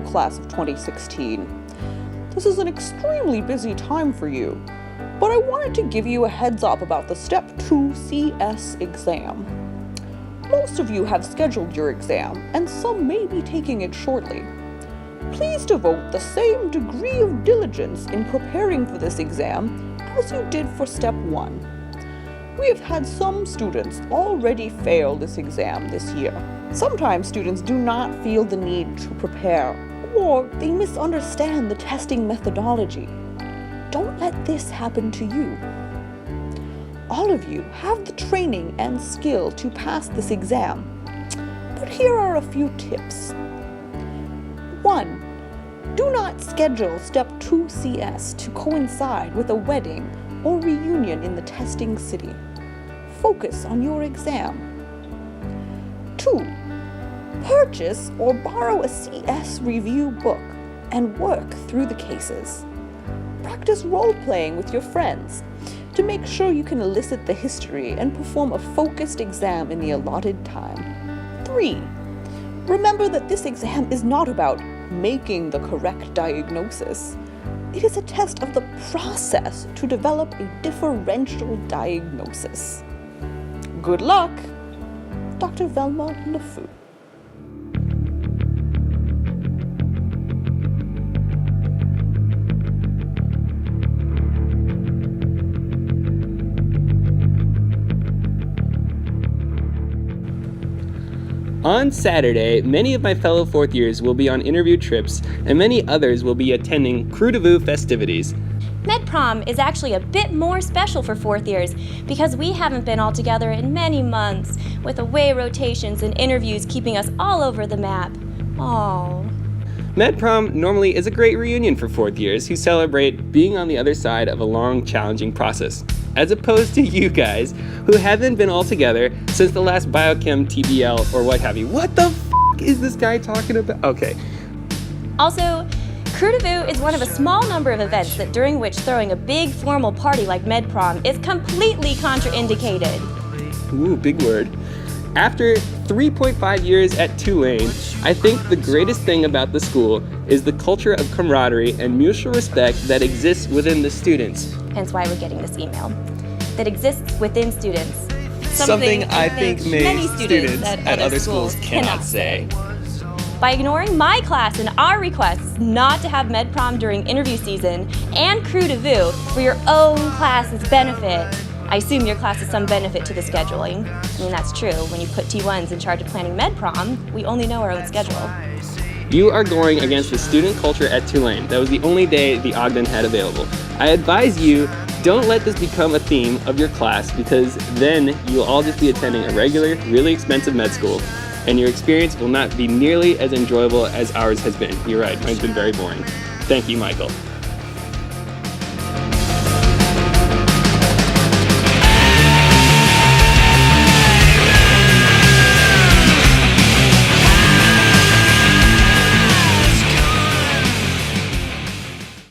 class of 2016. This is an extremely busy time for you, but I wanted to give you a heads up about the Step 2 CS exam. Most of you have scheduled your exam, and some may be taking it shortly. Please devote the same degree of diligence in preparing for this exam as you did for Step 1. We have had some students already fail this exam this year. Sometimes students do not feel the need to prepare, or they misunderstand the testing methodology. Don't let this happen to you. All of you have the training and skill to pass this exam, but here are a few tips. 1. Do not schedule Step 2 CS to coincide with a wedding or reunion in the testing city. Focus on your exam. 2. Purchase or borrow a CS review book and work through the cases. Practice role-playing with your friends to make sure you can elicit the history and perform a focused exam in the allotted time. 3. Remember that this exam is not about making the correct diagnosis. It is a test of the process to develop a differential diagnosis. Good luck, Dr. Velma LeFou. On Saturday, many of my fellow fourth years will be on interview trips, and many others will be attending Crew de Vue festivities. Med Prom is actually a bit more special for fourth years because we haven't been all together in many months, with away rotations and interviews keeping us all over the map. Aww. Med Prom normally is a great reunion for fourth years who celebrate being on the other side of a long, challenging process, as opposed to you guys who haven't been all together since the last biochem TBL or what have you. What the f*** is this guy talking about? Okay. Also, Crew de Vue is one of a small number of events that during which throwing a big formal party like Med Prom is completely contraindicated. Ooh, big word. After 3.5 years at Tulane, I think the greatest thing about the school is the culture of camaraderie and mutual respect that exists within the students. Hence why we're getting this email. That exists within students. Something I think many students at other schools cannot say. By ignoring my class and our requests not to have Med Prom during interview season and Crew de Vue for your own class's benefit, I assume your class has some benefit to the scheduling. I mean, that's true. When you put T1s in charge of planning Med Prom, we only know our own schedule. You are going against the student culture at Tulane. That was the only day the Ogden had available. I advise you, don't let this become a theme of your class, because then you'll all just be attending a regular, really expensive med school, and your experience will not be nearly as enjoyable as ours has been. You're right, mine's been very boring. Thank you, Michael.